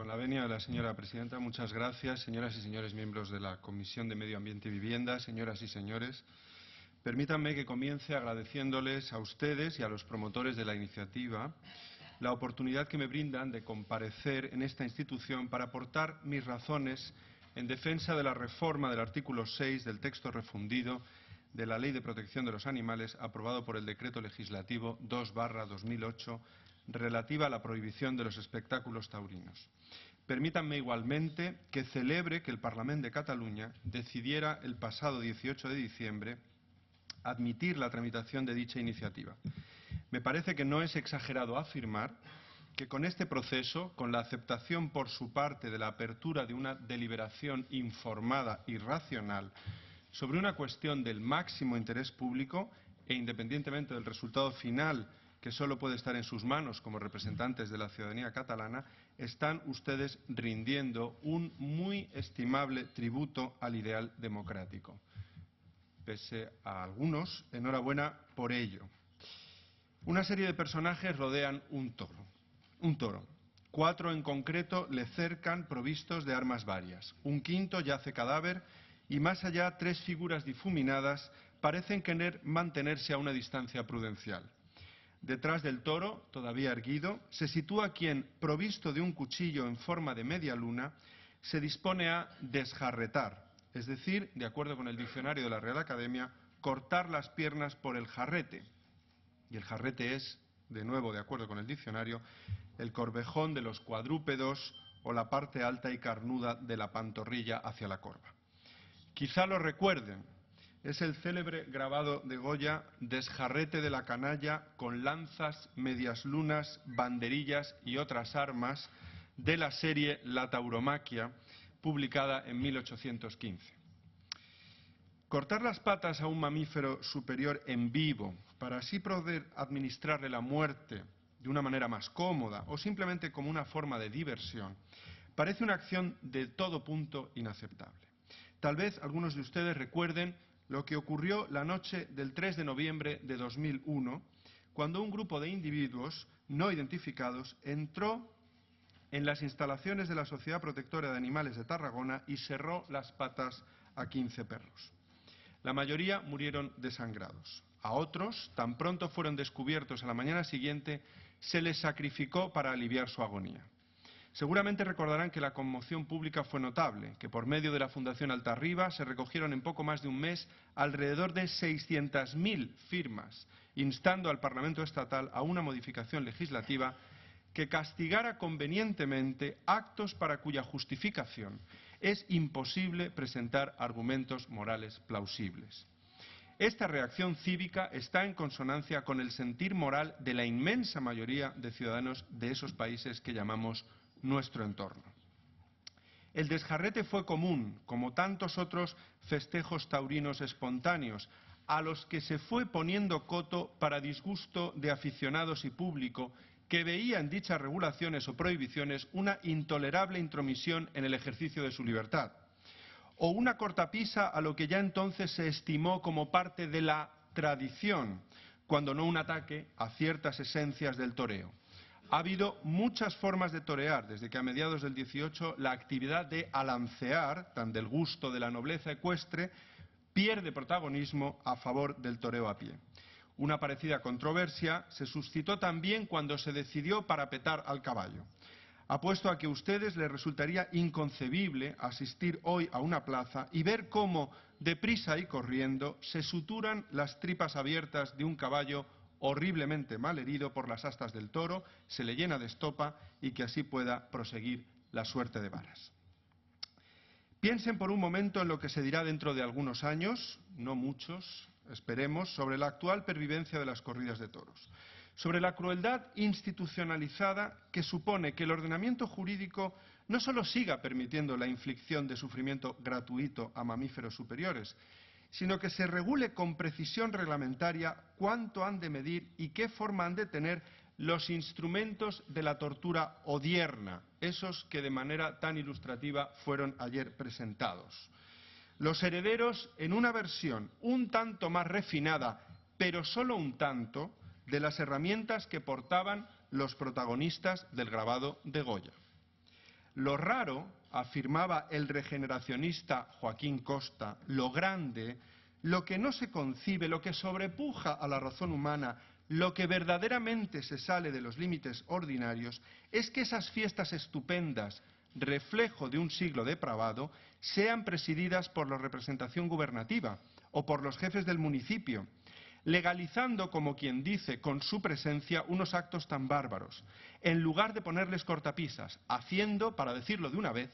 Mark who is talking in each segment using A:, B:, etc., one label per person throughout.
A: Con la venia de la señora presidenta, muchas gracias. Señoras y señores miembros de la Comisión de Medio Ambiente y Vivienda, señoras y señores, permítanme que comience agradeciéndoles a ustedes y a los promotores de la iniciativa la oportunidad que me brindan de comparecer en esta institución para aportar mis razones en defensa de la reforma del artículo 6 del texto refundido de la Ley de Protección de los Animales aprobado por el Decreto Legislativo 2/2008 relativa a la prohibición de los espectáculos taurinos. Permítanme igualmente que celebre que el Parlament de Cataluña decidiera el pasado 18 de diciembre admitir la tramitación de dicha iniciativa. Me parece que no es exagerado afirmar que con este proceso, con la aceptación por su parte de la apertura de una deliberación informada y racional sobre una cuestión del máximo interés público e independientemente del resultado final que solo puede estar en sus manos como representantes de la ciudadanía catalana, están ustedes rindiendo un muy estimable tributo al ideal democrático. Pese a algunos, enhorabuena por ello. Una serie de personajes rodean un toro. 4 en concreto le cercan provistos de armas varias. Un quinto yace cadáver y más allá 3 figuras difuminadas parecen querer mantenerse a una distancia prudencial. Detrás del toro, todavía erguido, se sitúa quien, provisto de un cuchillo en forma de media luna, se dispone a desjarretar, es decir, de acuerdo con el diccionario de la Real Academia, cortar las piernas por el jarrete. Y el jarrete es, de nuevo, de acuerdo con el diccionario, el corvejón de los cuadrúpedos o la parte alta y carnuda de la pantorrilla hacia la corva. Quizá lo recuerden. Es el célebre grabado de Goya, desjarrete de la canalla con lanzas, medias lunas, banderillas y otras armas de la serie La tauromaquia, publicada en 1815. Cortar las patas a un mamífero superior en vivo para así poder administrarle la muerte de una manera más cómoda o simplemente como una forma de diversión parece una acción de todo punto inaceptable. Tal vez algunos de ustedes recuerden lo que ocurrió la noche del 3 de noviembre de 2001, cuando un grupo de individuos no identificados entró en las instalaciones de la Sociedad Protectora de Animales de Tarragona y cerró las patas a 15 perros. La mayoría murieron desangrados. A otros, tan pronto fueron descubiertos a la mañana siguiente, se les sacrificó para aliviar su agonía. Seguramente recordarán que la conmoción pública fue notable, que por medio de la Fundación Altarriba se recogieron en poco más de un mes alrededor de 600.000 firmas, instando al Parlamento estatal a una modificación legislativa que castigara convenientemente actos para cuya justificación es imposible presentar argumentos morales plausibles. Esta reacción cívica está en consonancia con el sentir moral de la inmensa mayoría de ciudadanos de esos países que llamamos nuestro entorno. El desjarrete fue común, como tantos otros festejos taurinos espontáneos, a los que se fue poniendo coto para disgusto de aficionados y público que veía en dichas regulaciones o prohibiciones una intolerable intromisión en el ejercicio de su libertad, o una cortapisa a lo que ya entonces se estimó como parte de la tradición, cuando no un ataque a ciertas esencias del toreo. Ha habido muchas formas de torear, desde que a mediados del 18 la actividad de alancear, tan del gusto de la nobleza ecuestre, pierde protagonismo a favor del toreo a pie. Una parecida controversia se suscitó también cuando se decidió parapetar al caballo. Apuesto a que a ustedes les resultaría inconcebible asistir hoy a una plaza y ver cómo, deprisa y corriendo, se suturan las tripas abiertas de un caballo horriblemente malherido por las astas del toro, se le llena de estopa y que así pueda proseguir la suerte de varas. Piensen por un momento en lo que se dirá dentro de algunos años, no muchos, esperemos, sobre la actual pervivencia de las corridas de toros, sobre la crueldad institucionalizada que supone que el ordenamiento jurídico no solo siga permitiendo la inflicción de sufrimiento gratuito a mamíferos superiores, sino que se regule con precisión reglamentaria cuánto han de medir y qué forma han de tener los instrumentos de la tortura odierna, esos que de manera tan ilustrativa fueron ayer presentados. Los herederos en una versión un tanto más refinada, pero solo un tanto, de las herramientas que portaban los protagonistas del grabado de Goya. Lo raro, afirmaba el regeneracionista Joaquín Costa, lo grande, lo que no se concibe, lo que sobrepuja a la razón humana, lo que verdaderamente se sale de los límites ordinarios, es que esas fiestas estupendas, reflejo de un siglo depravado, sean presididas por la representación gubernativa o por los jefes del municipio, legalizando, como quien dice, con su presencia unos actos tan bárbaros, en lugar de ponerles cortapisas, haciendo, para decirlo de una vez,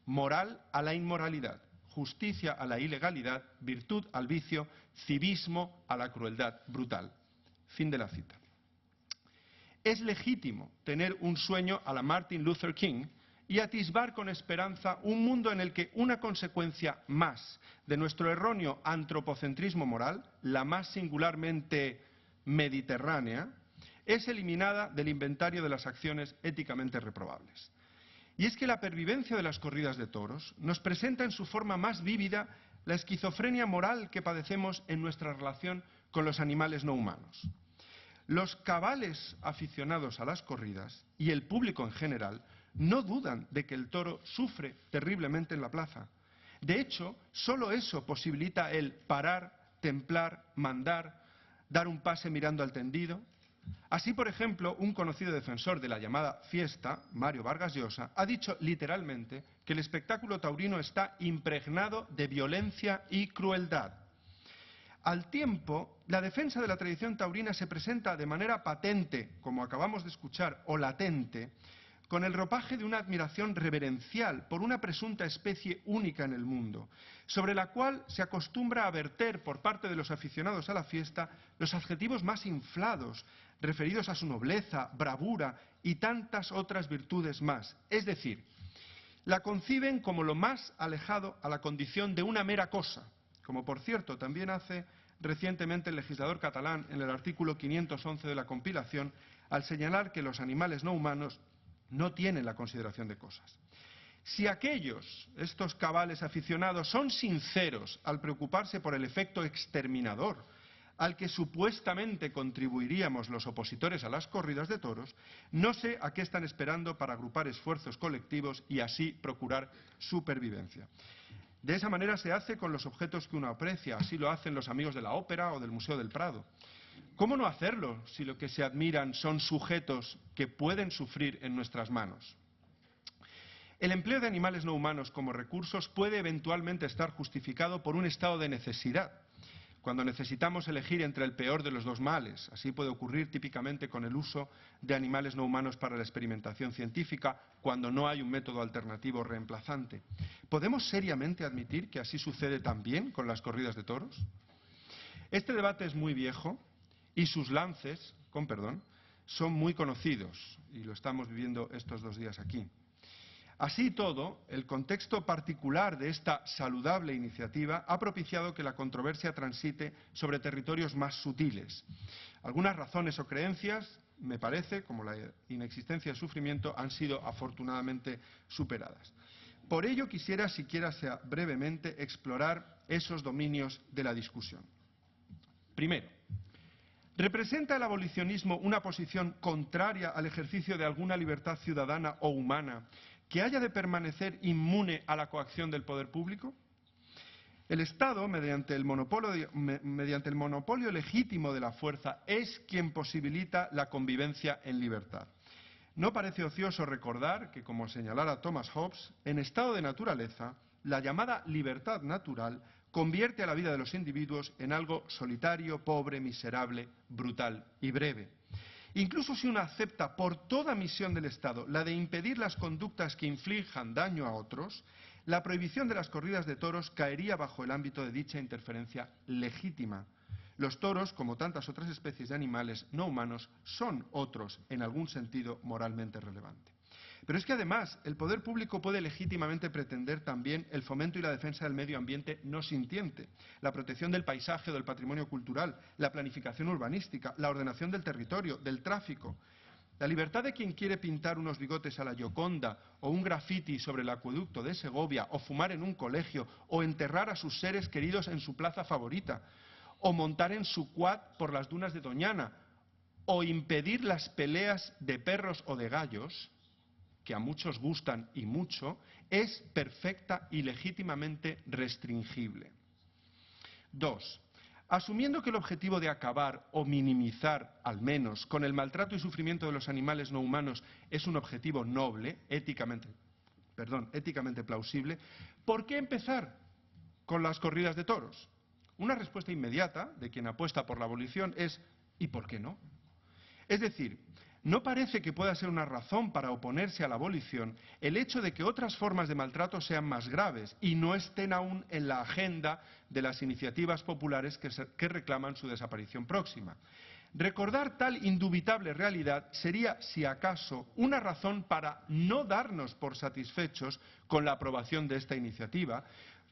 A: moral a la inmoralidad, justicia a la ilegalidad, virtud al vicio, civismo a la crueldad brutal. Fin de la cita. Es legítimo tener un sueño a la Martin Luther King y atisbar con esperanza un mundo en el que una consecuencia más de nuestro erróneo antropocentrismo moral, la más singularmente mediterránea, es eliminada del inventario de las acciones éticamente reprobables. Y es que la pervivencia de las corridas de toros nos presenta en su forma más vívida la esquizofrenia moral que padecemos en nuestra relación con los animales no humanos. Los cabales aficionados a las corridas y el público en general no dudan de que el toro sufre terriblemente en la plaza. De hecho, solo eso posibilita el parar, templar, mandar, dar un pase mirando al tendido. Así, por ejemplo, un conocido defensor de la llamada fiesta, Mario Vargas Llosa, ha dicho literalmente que el espectáculo taurino está impregnado de violencia y crueldad. Al tiempo, la defensa de la tradición taurina se presenta de manera patente, como acabamos de escuchar, o latente, con el ropaje de una admiración reverencial por una presunta especie única en el mundo, sobre la cual se acostumbra a verter por parte de los aficionados a la fiesta los adjetivos más inflados, referidos a su nobleza, bravura y tantas otras virtudes más. Es decir, la conciben como lo más alejado a la condición de una mera cosa, como por cierto también hace recientemente el legislador catalán en el artículo 511 de la compilación, al señalar que los animales no humanos no tienen la consideración de cosas. Si estos cabales aficionados, son sinceros al preocuparse por el efecto exterminador al que supuestamente contribuiríamos los opositores a las corridas de toros, no sé a qué están esperando para agrupar esfuerzos colectivos y así procurar supervivencia. De esa manera se hace con los objetos que uno aprecia, así lo hacen los amigos de la ópera o del Museo del Prado. ¿Cómo no hacerlo si lo que se admiran son sujetos que pueden sufrir en nuestras manos? El empleo de animales no humanos como recursos puede eventualmente estar justificado por un estado de necesidad, cuando necesitamos elegir entre el peor de los dos males. Así puede ocurrir típicamente con el uso de animales no humanos para la experimentación científica, cuando no hay un método alternativo reemplazante. ¿Podemos seriamente admitir que así sucede también con las corridas de toros? Este debate es muy viejo y sus lances, con perdón, son muy conocidos, y lo estamos viviendo estos 2 días aquí. Así y todo, el contexto particular de esta saludable iniciativa ha propiciado que la controversia transite sobre territorios más sutiles. Algunas razones o creencias, me parece, como la inexistencia de sufrimiento, han sido afortunadamente superadas. Por ello quisiera, siquiera sea brevemente, explorar esos dominios de la discusión. Primero, ¿representa el abolicionismo una posición contraria al ejercicio de alguna libertad ciudadana o humana que haya de permanecer inmune a la coacción del poder público? El Estado, mediante el monopolio legítimo de la fuerza, es quien posibilita la convivencia en libertad. No parece ocioso recordar que, como señalara Thomas Hobbes, en estado de naturaleza, la llamada libertad natural convierte a la vida de los individuos en algo solitario, pobre, miserable, brutal y breve. Incluso si uno acepta por toda misión del Estado la de impedir las conductas que inflijan daño a otros, la prohibición de las corridas de toros caería bajo el ámbito de dicha interferencia legítima. Los toros, como tantas otras especies de animales no humanos, son otros, en algún sentido, moralmente relevante. Pero es que además el poder público puede legítimamente pretender también el fomento y la defensa del medio ambiente no sintiente, la protección del paisaje o del patrimonio cultural, la planificación urbanística, la ordenación del territorio, del tráfico. La libertad de quien quiere pintar unos bigotes a la Gioconda o un grafiti sobre el acueducto de Segovia o fumar en un colegio o enterrar a sus seres queridos en su plaza favorita o montar en su quad por las dunas de Doñana o impedir las peleas de perros o de gallos, que a muchos gustan y mucho, es perfecta y legítimamente restringible. 2. Asumiendo que el objetivo de acabar o minimizar, al menos, con el maltrato y sufrimiento de los animales no humanos es un objetivo noble, éticamente plausible, ¿por qué empezar con las corridas de toros? Una respuesta inmediata de quien apuesta por la abolición es ¿y por qué no? Es decir, no parece que pueda ser una razón para oponerse a la abolición el hecho de que otras formas de maltrato sean más graves y no estén aún en la agenda de las iniciativas populares que reclaman su desaparición próxima. Recordar tal indubitable realidad sería, si acaso, una razón para no darnos por satisfechos con la aprobación de esta iniciativa,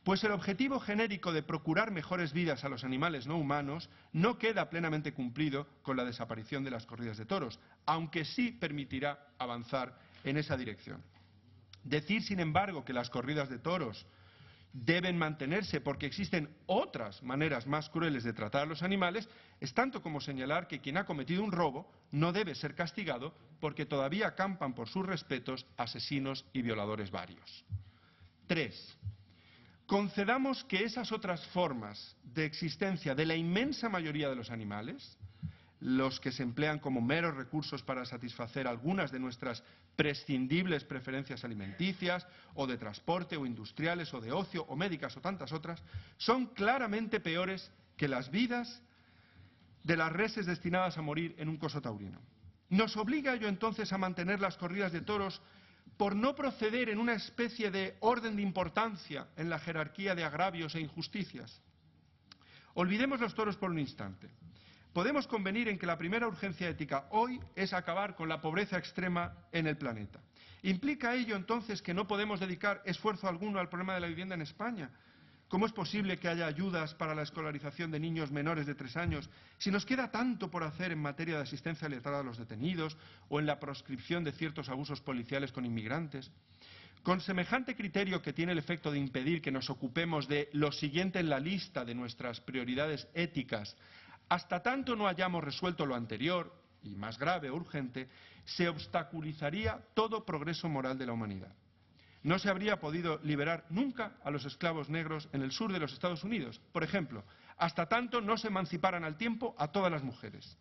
A: pues el objetivo genérico de procurar mejores vidas a los animales no humanos no queda plenamente cumplido con la desaparición de las corridas de toros, aunque sí permitirá avanzar en esa dirección. Decir, sin embargo, que las corridas de toros deben mantenerse porque existen otras maneras más crueles de tratar a los animales es tanto como señalar que quien ha cometido un robo no debe ser castigado porque todavía campan por sus respetos asesinos y violadores varios. 3. Concedamos que esas otras formas de existencia de la inmensa mayoría de los animales, los que se emplean como meros recursos para satisfacer algunas de nuestras prescindibles preferencias alimenticias, o de transporte, o industriales, o de ocio, o médicas, o tantas otras, son claramente peores que las vidas de las reses destinadas a morir en un coso taurino. ¿Nos obliga ello entonces a mantener las corridas de toros por no proceder en una especie de orden de importancia en la jerarquía de agravios e injusticias? Olvidemos los toros por un instante. Podemos convenir en que la primera urgencia ética hoy es acabar con la pobreza extrema en el planeta. ¿Implica ello entonces que no podemos dedicar esfuerzo alguno al problema de la vivienda en España? ¿Cómo es posible que haya ayudas para la escolarización de niños menores de 3 años si nos queda tanto por hacer en materia de asistencia letrada a los detenidos o en la proscripción de ciertos abusos policiales con inmigrantes? Con semejante criterio que tiene el efecto de impedir que nos ocupemos de lo siguiente en la lista de nuestras prioridades éticas, hasta tanto no hayamos resuelto lo anterior, y más grave o urgente, se obstaculizaría todo progreso moral de la humanidad. No se habría podido liberar nunca a los esclavos negros en el sur de los Estados Unidos, por ejemplo, hasta tanto no se emanciparan al tiempo a todas las mujeres.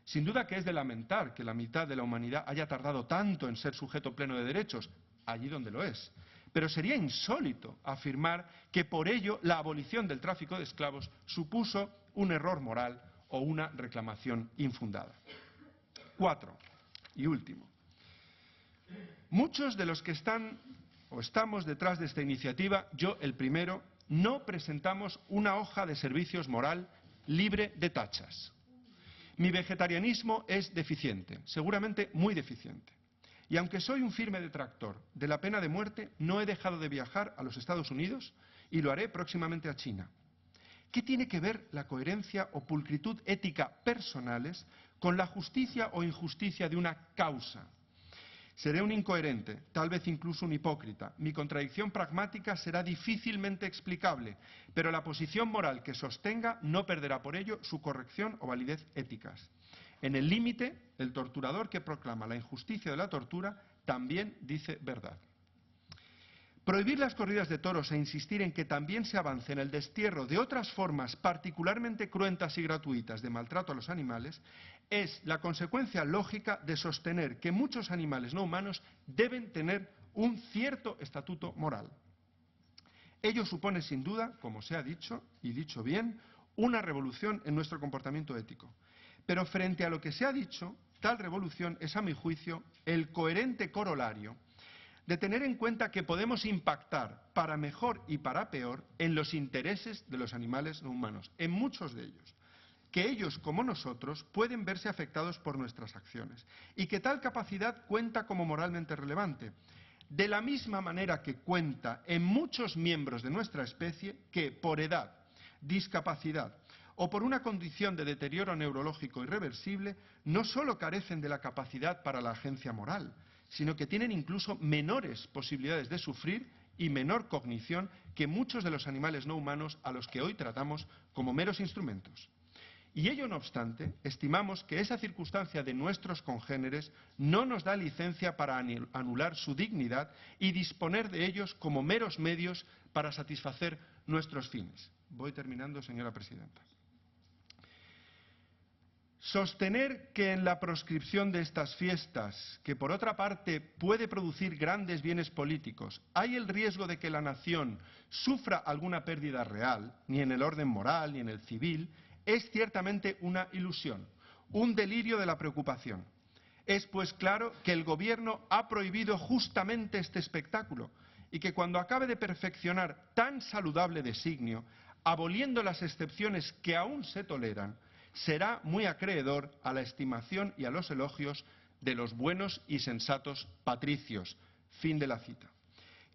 A: Sin duda que es de lamentar que la mitad de la humanidad haya tardado tanto en ser sujeto pleno de derechos, allí donde lo es. Pero sería insólito afirmar que por ello la abolición del tráfico de esclavos supuso un error moral o una reclamación infundada. 4. Y último. Muchos de los que están o estamos detrás de esta iniciativa, yo el primero, no presentamos una hoja de servicios moral libre de tachas. Mi vegetarianismo es deficiente, seguramente muy deficiente. Y aunque soy un firme detractor de la pena de muerte, no he dejado de viajar a los Estados Unidos y lo haré próximamente a China. ¿Qué tiene que ver la coherencia o pulcritud ética personales con la justicia o injusticia de una causa? Seré un incoherente, tal vez incluso un hipócrita. Mi contradicción pragmática será difícilmente explicable, pero la posición moral que sostenga no perderá por ello su corrección o validez éticas. En el límite, el torturador que proclama la injusticia de la tortura también dice verdad. Prohibir las corridas de toros e insistir en que también se avance en el destierro de otras formas particularmente cruentas y gratuitas de maltrato a los animales es la consecuencia lógica de sostener que muchos animales no humanos deben tener un cierto estatuto moral. Ello supone sin duda, como se ha dicho, y dicho bien, una revolución en nuestro comportamiento ético. Pero frente a lo que se ha dicho, tal revolución es, a mi juicio, el coherente corolario de tener en cuenta que podemos impactar para mejor y para peor en los intereses de los animales no humanos, en muchos de ellos, que ellos, como nosotros, pueden verse afectados por nuestras acciones y que tal capacidad cuenta como moralmente relevante, de la misma manera que cuenta en muchos miembros de nuestra especie que, por edad, discapacidad o por una condición de deterioro neurológico irreversible, no solo carecen de la capacidad para la agencia moral, sino que tienen incluso menores posibilidades de sufrir y menor cognición que muchos de los animales no humanos a los que hoy tratamos como meros instrumentos. Y ello no obstante, estimamos que esa circunstancia de nuestros congéneres no nos da licencia para anular su dignidad y disponer de ellos como meros medios para satisfacer nuestros fines. Voy terminando, señora presidenta. Sostener que en la proscripción de estas fiestas, que por otra parte puede producir grandes bienes políticos, hay el riesgo de que la nación sufra alguna pérdida real, ni en el orden moral ni en el civil, es ciertamente una ilusión, un delirio de la preocupación. Es pues claro que el Gobierno ha prohibido justamente este espectáculo y que cuando acabe de perfeccionar tan saludable designio, aboliendo las excepciones que aún se toleran, será muy acreedor a la estimación y a los elogios de los buenos y sensatos patricios. Fin de la cita.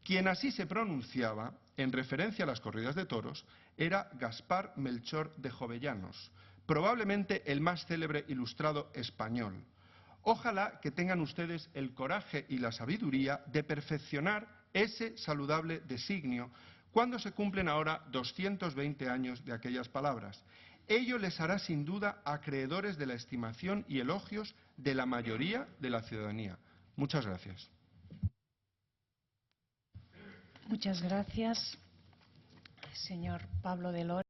A: Quien así se pronunciaba, en referencia a las corridas de toros, era Gaspar Melchor de Jovellanos, probablemente el más célebre ilustrado español. Ojalá que tengan ustedes el coraje y la sabiduría de perfeccionar ese saludable designio cuando se cumplen ahora 220 años de aquellas palabras. Ello les hará sin duda acreedores de la estimación y elogios de la mayoría de la ciudadanía. Muchas gracias.
B: Muchas gracias, señor Pablo de Lora.